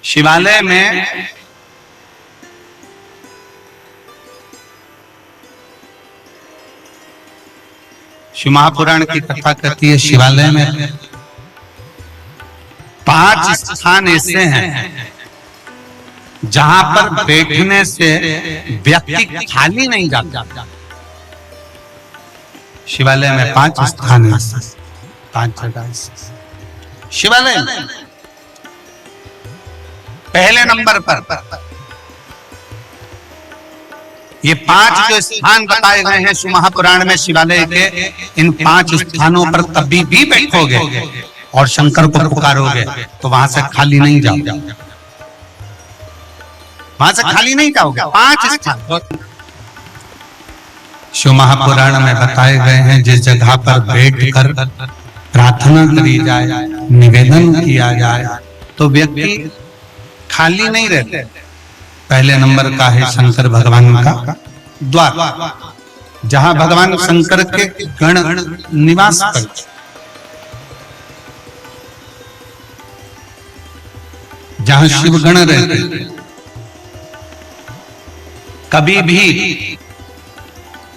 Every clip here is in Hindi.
शिवालय में शिव महापुराण की कथा कहती है, शिवालय में 5 स्थान ऐसे हैं जहां पर बैठने से व्यक्ति खाली नहीं जाता। शिवालय में 5 स्थान है, 5 जगह शिवालय में। पहले नंबर पर ये 5 जो स्थान बताए गए हैं शिव महापुराण में शिवालय के, इन 5 स्थानों पर कभी भी बैठोगे और शंकर को पुकारोगे तो वहां से खाली नहीं जाओगे, वहां से खाली नहीं जाओगे। 5 स्थान शिव महापुराण में बताए गए हैं, जिस जगह पर बैठकर प्रार्थना करी जाए, निवेदन किया जाए तो व्यक्ति खाली नहीं रहते। पहले नंबर का है शंकर भगवान का द्वार, जहां भगवान शंकर के गण निवास करते, जहां शिव गण रहते। कभी भी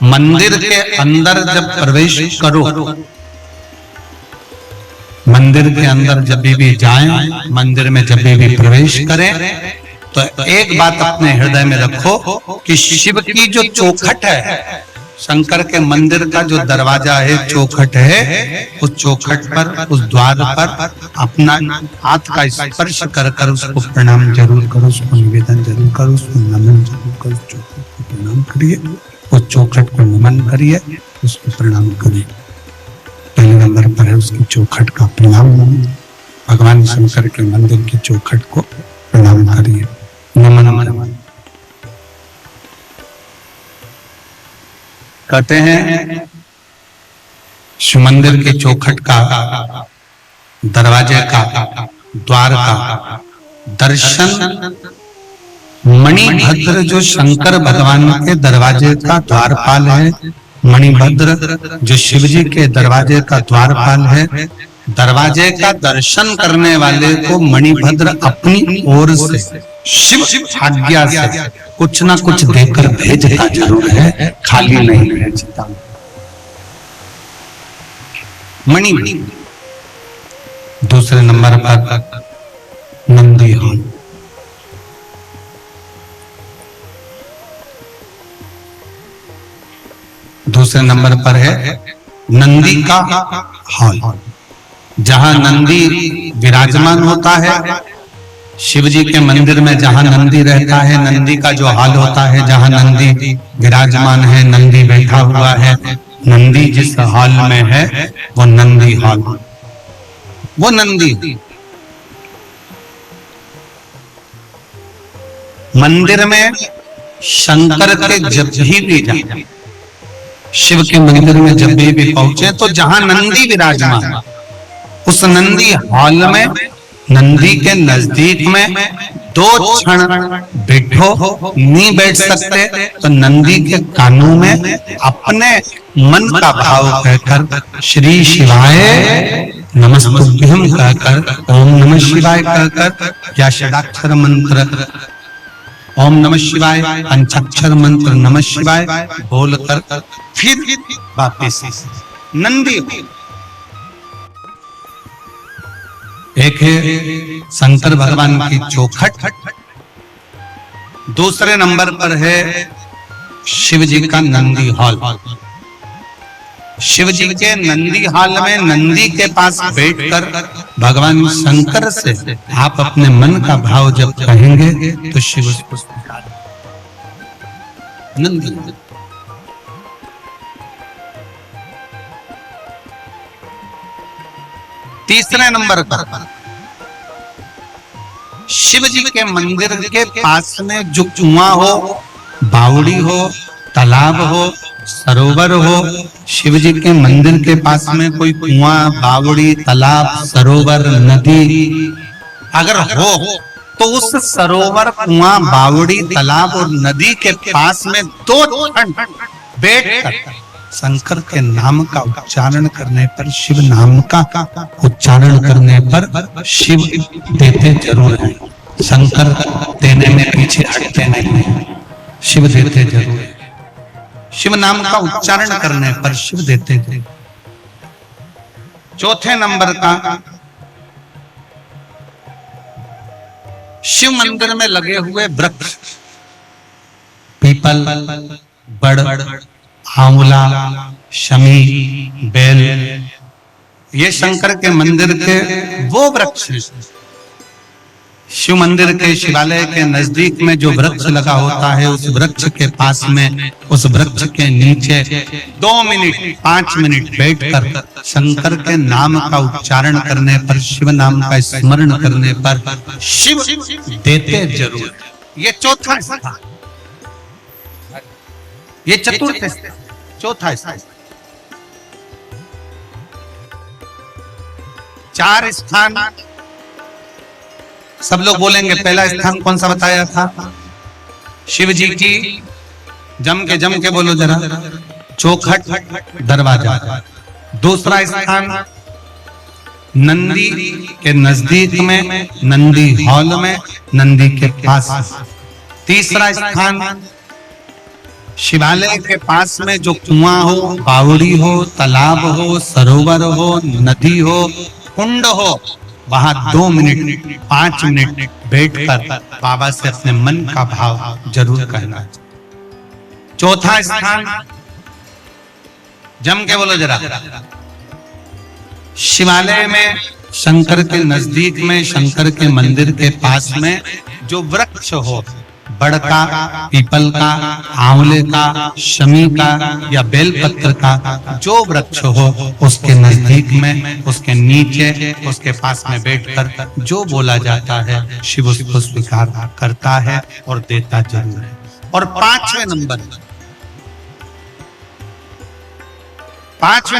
मंदिर के अंदर जब प्रवेश करो, मंदिर के अंदर जब भी जाएं, मंदिर में जब भी प्रवेश करें तो एक बात अपने हृदय में रखो कि शिव की जो चौखट है, शंकर के मंदिर का जो दरवाजा है, चौखट है, उस चौखट पर, उस द्वार पर अपना हाथ का स्पर्श कर कर उसको प्रणाम जरूर करो, उसको निवेदन जरूर करो, उसको नमन जरूर करो, चौखट को प्रणाम करिए, उस चौखट को नमन करिए, उसको प्रणाम करिए। पहले नंबर पर है उसकी चौखट का प्रणाम, भगवान शंकर के मंदिर की चौखट को प्रणाम करिए, नमन करिए। कहते हैं शिव मंदिर के चौखट का, दरवाजे का, द्वार का दर्शन मणिभद्र जो शंकर भगवान के दरवाजे का द्वारपाल है, मणिभद्र जो शिव जी के दरवाजे का द्वारपाल है, दरवाजे का दर्शन करने वाले को मणिभद्र अपनी ओर से शिव आज्ञा से कुछ ना कुछ देकर भेजता जरूर है, खाली नहीं भेजता। मणिभद्र। दूसरे नंबर पर नंदी हॉल, दूसरे नंबर पर है नंदी का हॉल, जहां नंदी विराजमान होता है। शिव जी के मंदिर में जहां नंदी रहता है, नंदी का जो हॉल होता है, जहां नंदी विराजमान है, नंदी बैठा हुआ है, नंदी जिस हॉल में है वो नंदी हॉल, वो नंदी। मंदिर में शंकर के जब भी जाए, शिव के मंदिर में जब भी पहुंचे तो जहां नंदी विराजमान, उस नंदी हॉल में, नंदी के नजदीक में 2 क्षण बैठो, नहीं बैठ सकते तो नंदी के कानों में अपने मन का भाव कहकर श्री शिवाय नमस्तुभ्यं कहकर, ओम नमः शिवाय कहकर, या षडाक्षर मंत्र ओम नमः शिवाय, पंचाक्षर मंत्र नमः शिवाय बोलकर फिर वापस नंदी। एक है शंकर भगवान की चौखट, दूसरे नंबर पर है शिव जी का नंदी हॉल। शिव जी के नंदी हॉल में नंदी के पास बैठकर भगवान शंकर से आप अपने मन का भाव जब कहेंगे तो शिव उसको नंदी। तीसरे नंबर पर शिव जी के मंदिर के पास में जो कुआं हो, बावड़ी हो, तालाब हो, सरोवर हो, शिव जी के मंदिर के पास में कोई कुआं, बावड़ी, तालाब, सरोवर, नदी अगर हो तो उस सरोवर, कुआं, बावड़ी, तालाब और नदी के पास में 2 क्षण बैठकर शंकर के नाम का उच्चारण करने पर, शिव नाम का उच्चारण करने पर शिव देते जरूर हैं। शंकर देने में पीछे हटते नहीं, शिव देते जरूर। शिव नाम का उच्चारण करने पर शिव देते थे। चौथे नंबर का, शिव मंदिर में लगे हुए वृक्ष, पीपल, बड़, आंवला, शमी, बेल, ये शंकर के मंदिर के वो वृक्ष हैं। शिव मंदिर के शिवालय के नजदीक में जो वृक्ष लगा होता है, उस वृक्ष के पास में, उस वृक्ष के नीचे 2 मिनट 5 मिनट बैठकर शंकर के नाम का उच्चारण करने पर, शिव नाम का स्मरण करने पर शिव देते जरूर। ये चौथा स्थान, ये चतुर्थ स्थान, चौथा स्थान। 4 स्थान सब लोग बोलेंगे। पहला स्थान कौन सा बताया था? शिव जी की, जम के बोलो जरा, चौखट दरवाजा। दूसरा स्थान नंदी के नजदीक में, नंदी हॉल में, नंदी के पास। तीसरा स्थान शिवालय के पास में जो कुआं हो, बावड़ी हो, तालाब हो, सरोवर हो, नदी हो, कुंड हो, वहां 2 मिनट 5 मिनट बैठकर बाबा से अपने मन का भाव जरूर कहना। चौथा स्थान, जम के बोलो जरा, शिवालय में शंकर के नजदीक में, शंकर के मंदिर के पास में जो वृक्ष हो, बड़ का, पीपल का, आंवले का, शमी का या बेलपत्र का जो वृक्ष हो, उसके नजदीक में, उसके नीचे, उसके पास में बैठकर जो बोला जाता है, शिव उसको स्वीकार करता है और देता जरूर है। और 5वें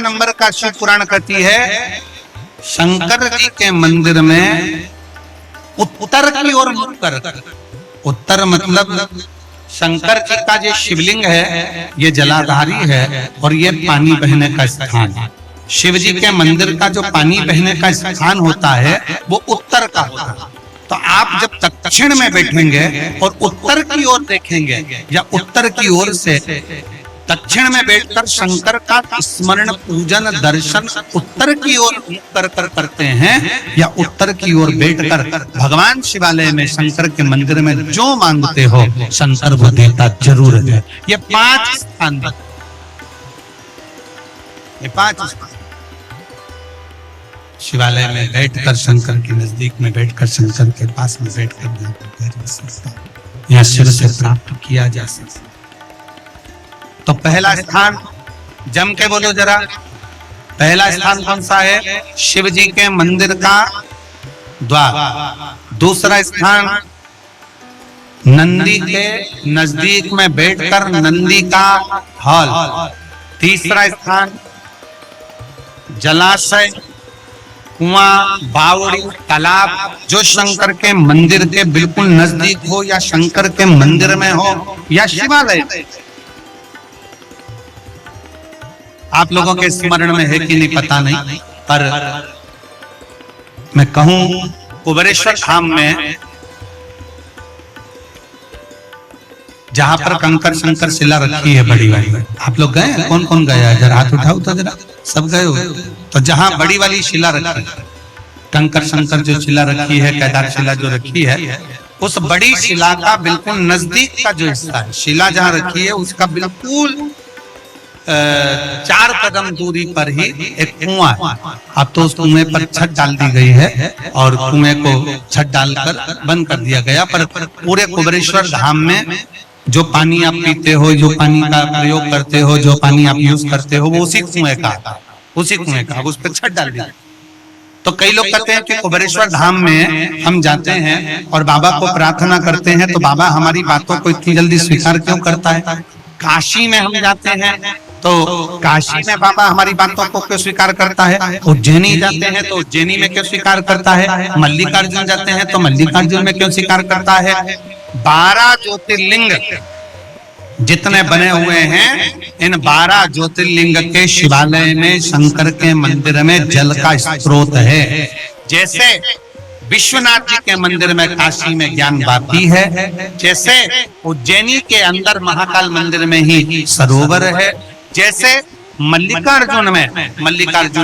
नंबर का शिव पुराण कहती है, शंकर जी के मंदिर में उत्तर की ओर मुख कर, उत्तर मतलब शंकर जी का जो शिवलिंग है ये जलाधारी है और ये पानी बहने का स्थान है। शिव जी के मंदिर का जो पानी बहने का स्थान होता है वो उत्तर का होता है। तो आप जब दक्षिण में बैठेंगे और उत्तर की ओर देखेंगे या उत्तर की ओर से दक्षिण में बैठकर शंकर का स्मरण, पूजन, दर्शन उत्तर की ओर कर करते हैं या उत्तर की ओर बैठकर भगवान शिवालय में, शंकर के मंदिर में जो मांगते हो शंकर वो देता जरूर है। ये 5 स्थान, ये 5 स्थान शिवालय में बैठकर, शंकर के नजदीक में बैठकर, शंकर के पास में बैठकर यहाँ शिव से प्राप्त किया जा सकता। तो पहला स्थान, जम के बोलो जरा, पहला स्थान कौन सा है? शिव जी के मंदिर का द्वार। दूसरा स्थान नंदी के नजदीक में बैठकर नंदी का हॉल। तीसरा स्थान जलाशय, कुआं, बावड़ी, तालाब जो शंकर के मंदिर के बिल्कुल नजदीक हो या शंकर के मंदिर में हो या शिवालय। आप लोगों के स्मरण में है कि नहीं पता नहीं, पर मैं कहूं कुबेरेश्वर धाम में जहां पर कंकर शंकर शिला रखी है बड़ी वाली, आप लोग गए? कौन कौन गया है? जरा हाथ उठाओ तो जरा, सब गए हो? तो जहां बड़ी वाली शिला रखी, कंकर शंकर जो शिला रखी है, केदार शिला जो रखी है, उस बड़ी शिला का बिल्कुल नजदीक का जो हिस्सा है, शिला जहां रखी है उसका बिल्कुल 4 कदम दूरी पर ही एक कुआं है। अब तो उस कुएं पर छत डाल दी गई है और कुएं को छत डालकर बंद कर दिया गया, पर पूरे कुबेरेश्वर धाम में जो पानी आप पीते हो, जो पानी का प्रयोग करते हो, जो पानी आप यूज करते हो, वो उसी कुएं का, उसी कुएं का, उस पर छत डाल दिया। तो कई लोग कहते हैं कि कुबेरेश्वर धाम में हम जाते हैं और बाबा को प्रार्थना करते हैं तो बाबा हमारी बातों को इतनी जल्दी स्वीकार क्यों करता है? काशी में हम जाते हैं तो काशी में बाबा हमारी बातों को क्यों स्वीकार करता है? उज्जैनी जाते हैं तो उज्जैनी में क्यों स्वीकार करता है? मल्लिकार्जुन जाते हैं तो मल्लिकार्जुन में क्यों स्वीकार करता है? 12 ज्योतिर्लिंग जितने बने हुए हैं, इन 12 ज्योतिर्लिंग के शिवालय में, शंकर के मंदिर में जल का स्रोत है। जैसे विश्वनाथ जी के मंदिर में काशी में ज्ञान वापी है, जैसे उज्जैनी के अंदर महाकाल मंदिर में ही सरोवर है, जैसे मल्लिकार्जुन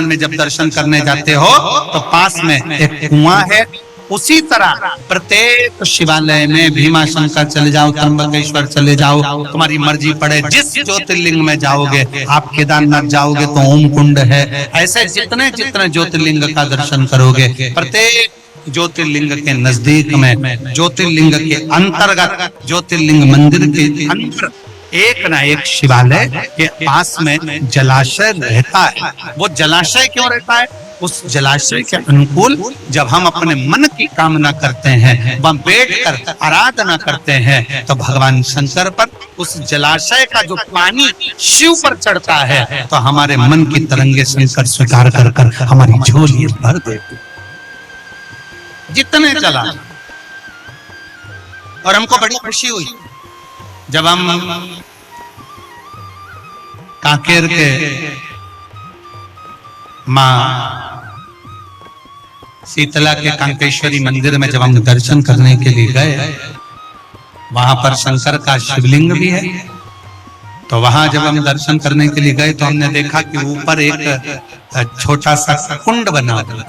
में जब दर्शन करने जाते हो तो पास में एक कुआं है, उसी तरह प्रत्येक शिवालय में भीमाशंकर चले जाओ, त्र्यंबकेश्वर चले जाओ, तुम्हारी मर्जी पड़े जिस ज्योतिर्लिंग में जाओगे। आप केदारनाथ जाओगे तो ओम कुंड है, ऐसे जितने जितने ज्योतिर्लिंग का दर्शन करोगे, प्रत्येक ज्योतिर्लिंग के नजदीक में, ज्योतिर्लिंग के अंतर्गत, ज्योतिर्लिंग मंदिर के अंदर एक ना एक शिवालय के पास में जलाशय रहता है। वो जलाशय क्यों रहता है? उस जलाशय के अनुकूल जब हम अपने मन की कामना करते हैं, वह बैठकर आराधना करते हैं, तो भगवान शंकर पर उस जलाशय का जो पानी शिव पर चढ़ता है, तो हमारे मन की तरंगे शंकर स्वीकार कर कर हमारी झोली भर देते जितने चला। और हमको बड़ी खुशी हुई जब हम कांकेर के मां शीतला के कांकेश्वरी मंदिर में जब हम दर्शन करने के लिए गए, वहां पर शंकर का शिवलिंग भी है। तो वहां जब हम दर्शन करने के लिए गए तो हमने देखा कि ऊपर एक छोटा सा कुंड बना हुआ,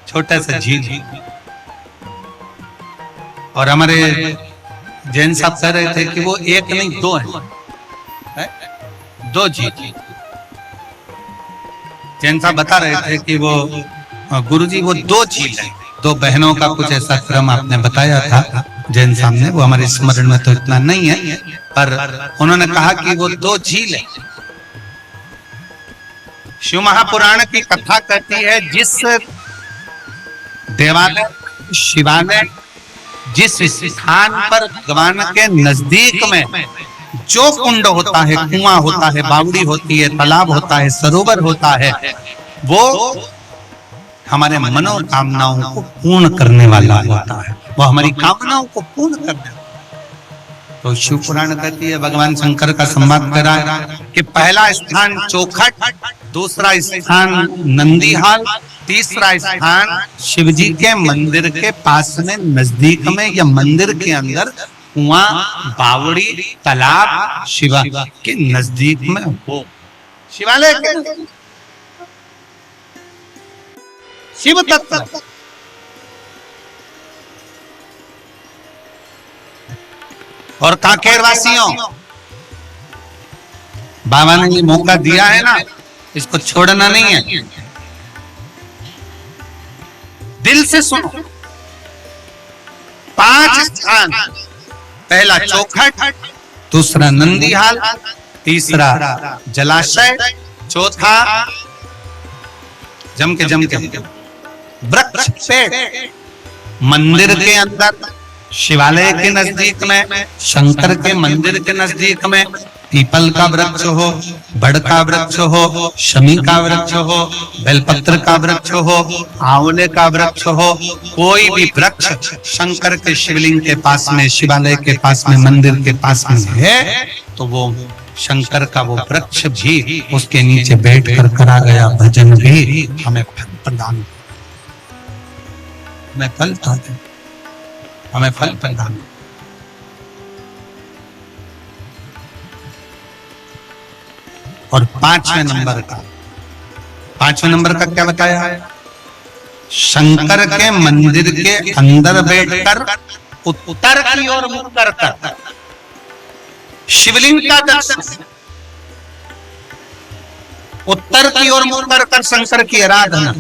छोटा सा झील। और हमारे जैन साहब कह रहे थे कि वो एक नहीं दो है, दो झील। जैन साहब बता रहे थे कि वो गुरुजी वो दो झील है, दो बहनों का कुछ ऐसा क्रम आपने बताया था जैन साहब ने, वो हमारे स्मरण में तो इतना नहीं है, पर उन्होंने कहा कि वो दो झील है। शिव महापुराण की कथा कहती है, जिस देवालय शिवालय जिस स्थान पर भगवान के नजदीक में जो कुंड होता है, कुआं होता है, बावड़ी होती है, तालाब होता है, सरोवर होता है, वो हमारे मनोकामनाओं को पूर्ण करने वाला होता है, वो हमारी कामनाओं को पूर्ण करने। तो शिव पुराण कहती है, भगवान शंकर का संवाद करा कि पहला स्थान चौखट, दूसरा स्थान नंदीहाल, तीसरा स्थान शिवजी के मंदिर के पास में नजदीक में या मंदिर के अंदर कुआं, बावड़ी, तालाब शिवा के नजदीक में हो। शिवालय के शिव तत्व। और कांकेर वासियों, बाबा ने ये मौका दिया है ना, इसको छोड़ना नहीं है। दिल से सुनो, 5 स्थान, पहला चौखट, दूसरा नंदीहाल, तीसरा जलाशय, चौथा जम के वृक्ष पेड़, मंदिर के अंदर, शिवालय के नजदीक में, शंकर के मंदिर के नजदीक में पीपल का वृक्ष हो, बड़ का वृक्ष हो, शमी का वृक्ष हो, बेलपत्र का वृक्ष हो, आंवले का वृक्ष हो, कोई भी वृक्ष शंकर के शिवलिंग के पास में, शिवालय के पास में, मंदिर के पास में है, तो वो शंकर का वो वृक्ष भी, उसके नीचे बैठ कर करा गया भजन भी हमें फल प्रदान, हमें फल दे, हमें फल प्रदान। और 5वें नंबर का क्या बताया है? शंकर के मंदिर के अंदर बैठकर उत्तर की ओर मुख कर शिवलिंग का दर्शन, उत्तर की ओर मुख कर शंकर की आराधना।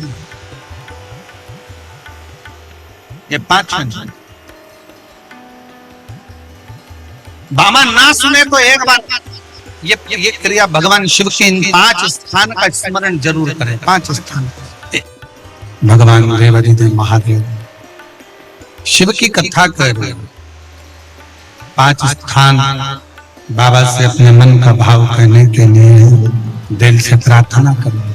ये 5वें। बाबा ना सुने तो एक बार ये क्रिया भगवान शिव के इन 5 स्थान का स्मरण जरूर करें। 5 स्थान भगवान रेवतीदेव महादेव शिव की कथा कर रहे, 5 स्थान बाबा से अपने मन का भाव करने के लिए दिल से प्रार्थना करें।